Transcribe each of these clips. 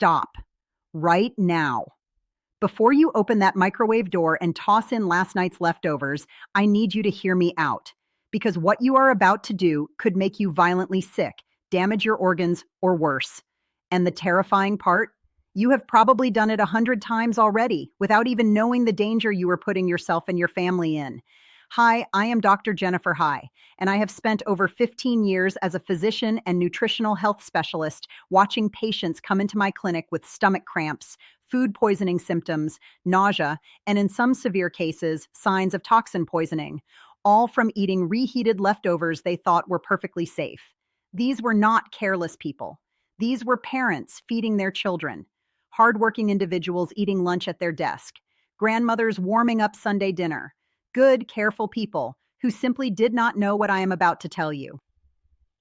stop right now. Before you open that microwave door and toss in last night's leftovers, I need you to hear me out. Because what you are about to do could make you violently sick, damage your organs, or worse. And the terrifying part? You have probably done it 100 times already without even knowing the danger you are putting yourself and your family in. Hi, I am Dr. Jennifer High, and I have spent over 15 years as a physician and nutritional health specialist watching patients come into my clinic with stomach cramps, food poisoning symptoms, nausea, and in some severe cases, signs of toxin poisoning, all from eating reheated leftovers they thought were perfectly safe. These were not careless people. These were parents feeding their children, hardworking individuals eating lunch at their desk, grandmothers warming up Sunday dinner, good, careful people who simply did not know what I am about to tell you.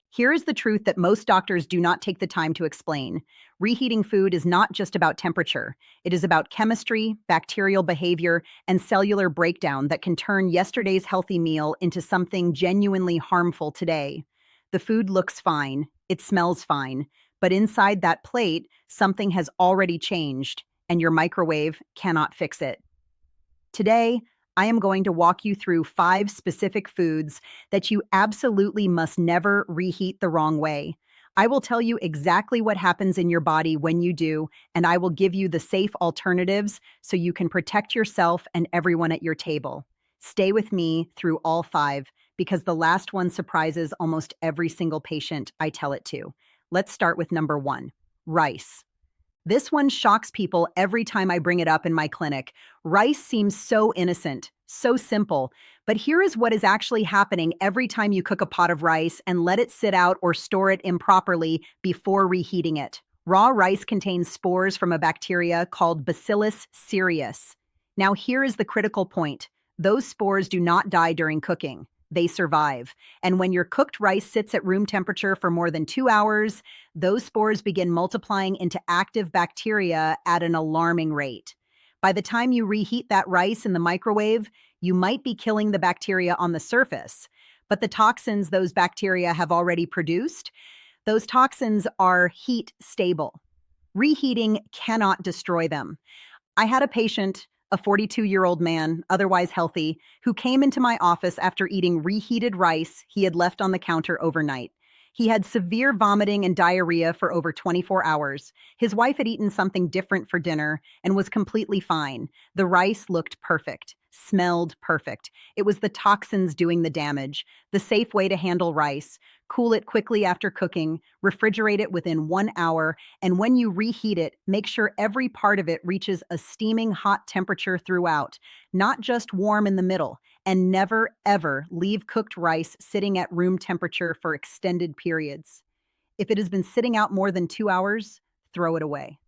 Here is the truth that most doctors do not take the time to explain. Reheating food is not just about temperature. It is about chemistry, bacterial behavior, and cellular breakdown that can turn yesterday's healthy meal into something genuinely harmful today. The food looks fine, it smells fine, but inside that plate, something has already changed, and your microwave cannot fix it. Today, I am going to walk you through 5 specific foods that you absolutely must never reheat the wrong way. I will tell you exactly what happens in your body when you do, and I will give you the safe alternatives so you can protect yourself and everyone at your table. Stay with me through all 5 because the last one surprises almost every single patient I tell it to. Let's start with number 1, rice. This one shocks people every time I bring it up in my clinic. Rice seems so innocent, so simple, but here is what is actually happening every time you cook a pot of rice and let it sit out or store it improperly before reheating it. Raw rice contains spores from a bacteria called Bacillus cereus. Now here is the critical point. Those spores do not die during cooking. They survive. And when your cooked rice sits at room temperature for more than 2 hours, those spores begin multiplying into active bacteria at an alarming rate. By the time you reheat that rice in the microwave, you might be killing the bacteria on the surface, but the toxins those bacteria have already produced, those toxins are heat stable. Reheating cannot destroy them. I had a patient, a 42-year-old man, otherwise healthy, who came into my office after eating reheated rice he had left on the counter overnight. He had severe vomiting and diarrhea for over 24 hours. His wife had eaten something different for dinner and was completely fine. The rice looked perfect, smelled perfect. It was the toxins doing the damage. The safe way to handle rice: cool it quickly after cooking, refrigerate it within 1 hour, and when you reheat it, make sure every part of it reaches a steaming hot temperature throughout, not just warm in the middle. And never, ever leave cooked rice sitting at room temperature for extended periods. If it has been sitting out more than 2 hours, throw it away.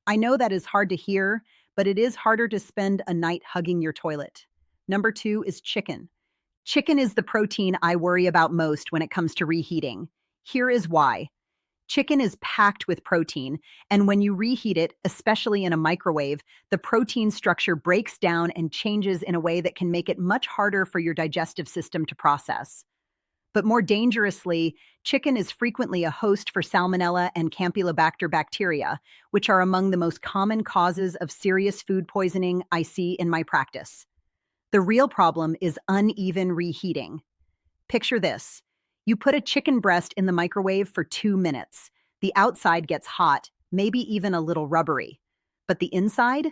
I know that is hard to hear, but it is harder to spend a night hugging your toilet. Number 2 is chicken. Chicken is the protein I worry about most when it comes to reheating. Here is why. Chicken is packed with protein, and when you reheat it, especially in a microwave, the protein structure breaks down and changes in a way that can make it much harder for your digestive system to process. But more dangerously, chicken is frequently a host for Salmonella and Campylobacter bacteria, which are among the most common causes of serious food poisoning I see in my practice. The real problem is uneven reheating. Picture this. You put a chicken breast in the microwave for 2 minutes. The outside gets hot, maybe even a little rubbery. But the inside?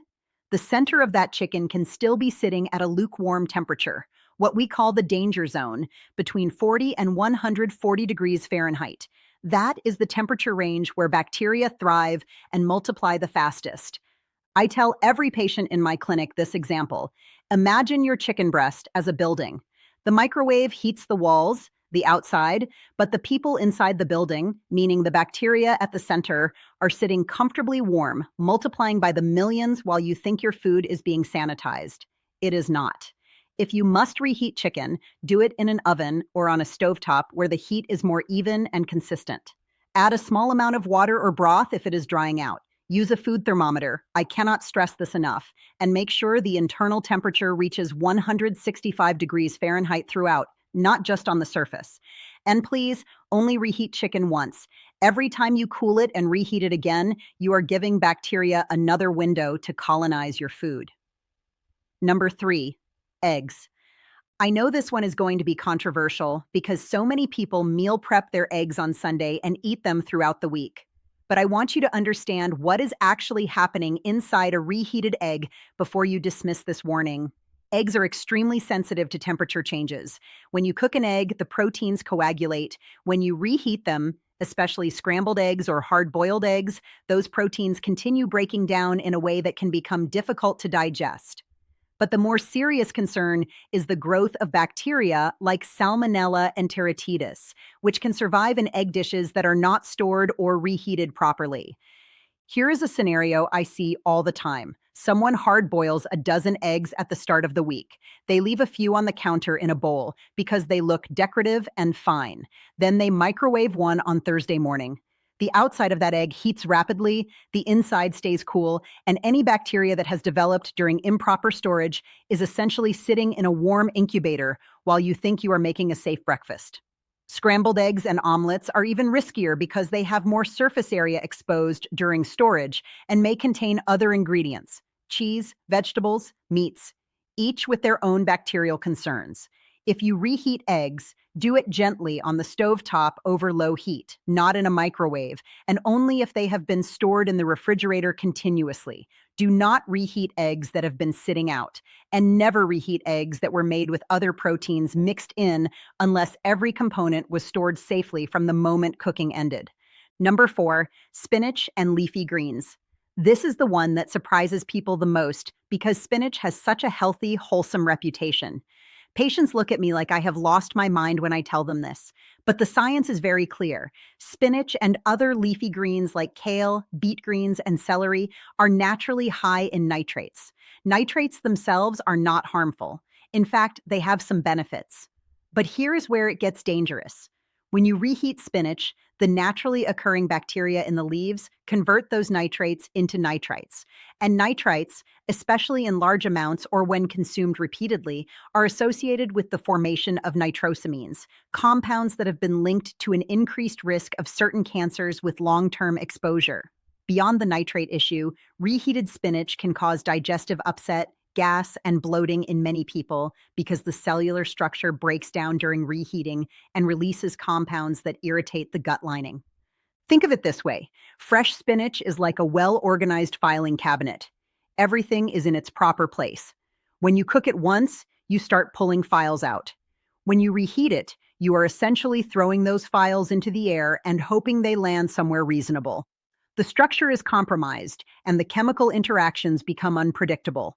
The center of that chicken can still be sitting at a lukewarm temperature, what we call the danger zone, between 40 and 140 degrees Fahrenheit. That is the temperature range where bacteria thrive and multiply the fastest. I tell every patient in my clinic this example. Imagine your chicken breast as a building. The microwave heats the walls, the outside, but the people inside the building, meaning the bacteria at the center, are sitting comfortably warm, multiplying by the millions while you think your food is being sanitized. It is not. If you must reheat chicken, do it in an oven or on a stovetop where the heat is more even and consistent. Add a small amount of water or broth if it is drying out. Use a food thermometer, I cannot stress this enough, and make sure the internal temperature reaches 165 degrees Fahrenheit throughout, not just on the surface. And please, only reheat chicken once. Every time you cool it and reheat it again, you are giving bacteria another window to colonize your food. Number 3, eggs. I know this one is going to be controversial because so many people meal prep their eggs on Sunday and eat them throughout the week. But I want you to understand what is actually happening inside a reheated egg before you dismiss this warning. Eggs are extremely sensitive to temperature changes. When you cook an egg, the proteins coagulate. When you reheat them, especially scrambled eggs or hard-boiled eggs, those proteins continue breaking down in a way that can become difficult to digest. But the more serious concern is the growth of bacteria like Salmonella enteritidis, which can survive in egg dishes that are not stored or reheated properly. Here is a scenario I see all the time. Someone hard boils a dozen eggs at the start of the week. They leave a few on the counter in a bowl because they look decorative and fine. Then they microwave one on Thursday morning. The outside of that egg heats rapidly, the inside stays cool, and any bacteria that has developed during improper storage is essentially sitting in a warm incubator while you think you are making a safe breakfast. Scrambled eggs and omelets are even riskier because they have more surface area exposed during storage and may contain other ingredients, cheese, vegetables, meats, each with their own bacterial concerns. If you reheat eggs, do it gently on the stovetop over low heat, not in a microwave, and only if they have been stored in the refrigerator continuously. Do not reheat eggs that have been sitting out, and never reheat eggs that were made with other proteins mixed in unless every component was stored safely from the moment cooking ended. Number 4, spinach and leafy greens. This is the one that surprises people the most because spinach has such a healthy, wholesome reputation. Patients look at me like I have lost my mind when I tell them this, but the science is very clear. Spinach and other leafy greens like kale, beet greens, and celery are naturally high in nitrates. Nitrates themselves are not harmful. In fact, they have some benefits. But here is where it gets dangerous. When you reheat spinach, the naturally occurring bacteria in the leaves convert those nitrates into nitrites. And nitrites, especially in large amounts or when consumed repeatedly, are associated with the formation of nitrosamines, compounds that have been linked to an increased risk of certain cancers with long-term exposure. Beyond the nitrate issue, reheated spinach can cause digestive upset, gas, and bloating in many people because the cellular structure breaks down during reheating and releases compounds that irritate the gut lining. Think of it this way. Fresh spinach is like a well-organized filing cabinet. Everything is in its proper place. When you cook it once, you start pulling files out. When you reheat it, you are essentially throwing those files into the air and hoping they land somewhere reasonable. The structure is compromised, and the chemical interactions become unpredictable.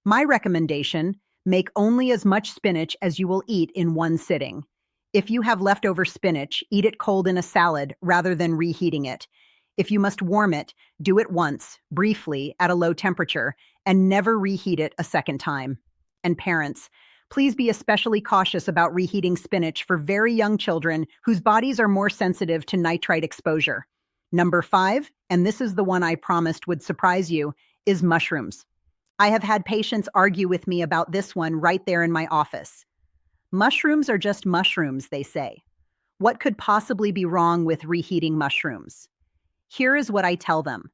My recommendation, make only as much spinach as you will eat in one sitting. If you have leftover spinach, eat it cold in a salad rather than reheating it. If you must warm it, do it once, briefly, at a low temperature, and never reheat it a second time. And parents, please be especially cautious about reheating spinach for very young children whose bodies are more sensitive to nitrite exposure. Number 5, and this is the one I promised would surprise you, is mushrooms. I have had patients argue with me about this one right there in my office. Mushrooms are just mushrooms, they say. What could possibly be wrong with reheating mushrooms? Here is what I tell them.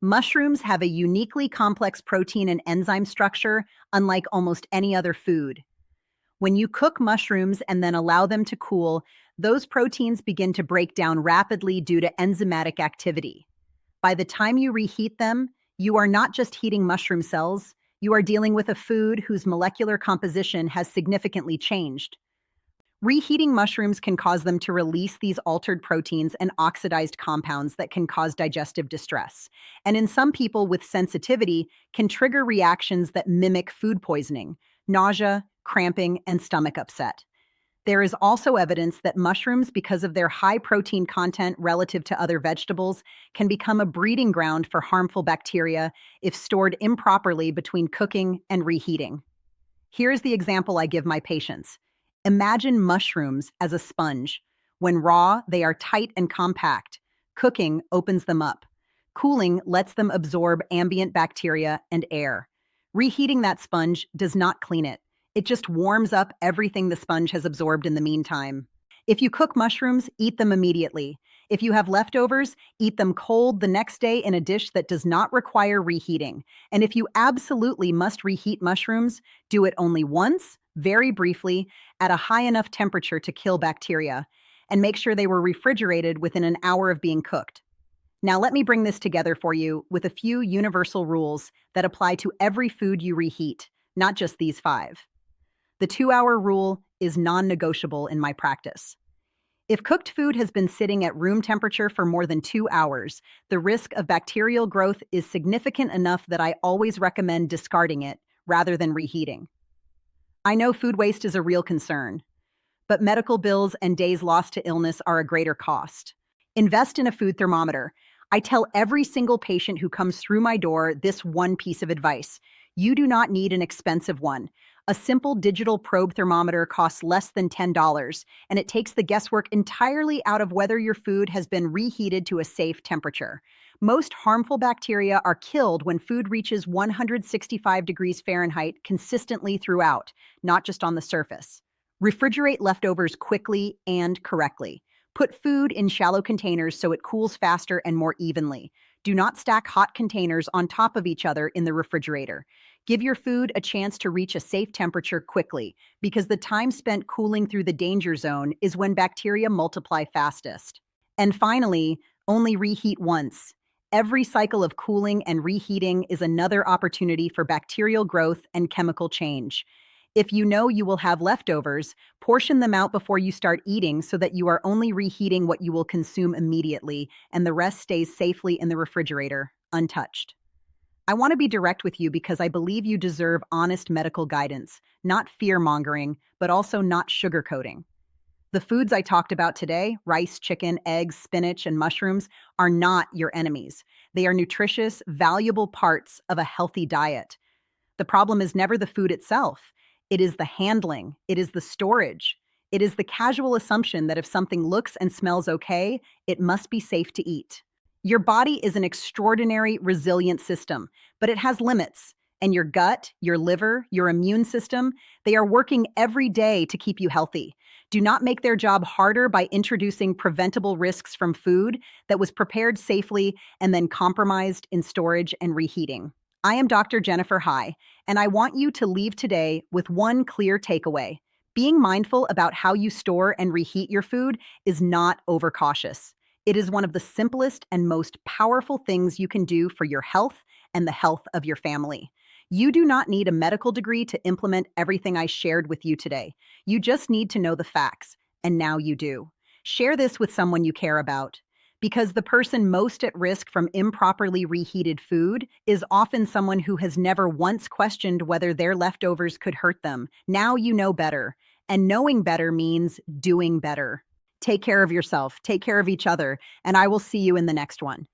Mushrooms have a uniquely complex protein and enzyme structure, unlike almost any other food. When you cook mushrooms and then allow them to cool, those proteins begin to break down rapidly due to enzymatic activity. By the time you reheat them, you are not just heating mushroom cells, you are dealing with a food whose molecular composition has significantly changed. Reheating mushrooms can cause them to release these altered proteins and oxidized compounds that can cause digestive distress, and in some people with sensitivity can trigger reactions that mimic food poisoning, nausea, cramping, and stomach upset. There is also evidence that mushrooms, because of their high protein content relative to other vegetables, can become a breeding ground for harmful bacteria if stored improperly between cooking and reheating. Here's the example I give my patients. Imagine mushrooms as a sponge. When raw, they are tight and compact. Cooking opens them up. Cooling lets them absorb ambient bacteria and air. Reheating that sponge does not clean it. It just warms up everything the sponge has absorbed in the meantime. If you cook mushrooms, eat them immediately. If you have leftovers, eat them cold the next day in a dish that does not require reheating. And if you absolutely must reheat mushrooms, do it only once, very briefly, at a high enough temperature to kill bacteria, and make sure they were refrigerated within an hour of being cooked. Now, let me bring this together for you with a few universal rules that apply to every food you reheat, not just these five. The 2-hour rule is non negotiable in my practice. If cooked food has been sitting at room temperature for more than 2 hours, the risk of bacterial growth is significant enough that I always recommend discarding it rather than reheating. I know food waste is a real concern, but medical bills and days lost to illness are a greater cost. Invest in a food thermometer. I tell every single patient who comes through my door this one piece of advice. You do not need an expensive one. A simple digital probe thermometer costs less than $10, and it takes the guesswork entirely out of whether your food has been reheated to a safe temperature. Most harmful bacteria are killed when food reaches 165 degrees Fahrenheit consistently throughout, not just on the surface. Refrigerate leftovers quickly and correctly. Put food in shallow containers so it cools faster and more evenly. Do not stack hot containers on top of each other in the refrigerator. Give your food a chance to reach a safe temperature quickly, because the time spent cooling through the danger zone is when bacteria multiply fastest. And finally, only reheat once. Every cycle of cooling and reheating is another opportunity for bacterial growth and chemical change. If you know you will have leftovers, portion them out before you start eating so that you are only reheating what you will consume immediately, and the rest stays safely in the refrigerator, untouched. I want to be direct with you because I believe you deserve honest medical guidance, not fear-mongering, but also not sugarcoating. The foods I talked about today, rice, chicken, eggs, spinach, and mushrooms, are not your enemies. They are nutritious, valuable parts of a healthy diet. The problem is never the food itself. It is the handling. It is the storage. It is the casual assumption that if something looks and smells okay, it must be safe to eat. Your body is an extraordinary, resilient system, but it has limits. And your gut, your liver, your immune system, they are working every day to keep you healthy. Do not make their job harder by introducing preventable risks from food that was prepared safely and then compromised in storage and reheating. I am Dr. Jennifer High, and I want you to leave today with one clear takeaway. Being mindful about how you store and reheat your food is not overcautious. It is one of the simplest and most powerful things you can do for your health and the health of your family. You do not need a medical degree to implement everything I shared with you today. You just need to know the facts, and now you do. Share this with someone you care about, because the person most at risk from improperly reheated food is often someone who has never once questioned whether their leftovers could hurt them. Now you know better, and knowing better means doing better. Take care of yourself, take care of each other, and I will see you in the next one.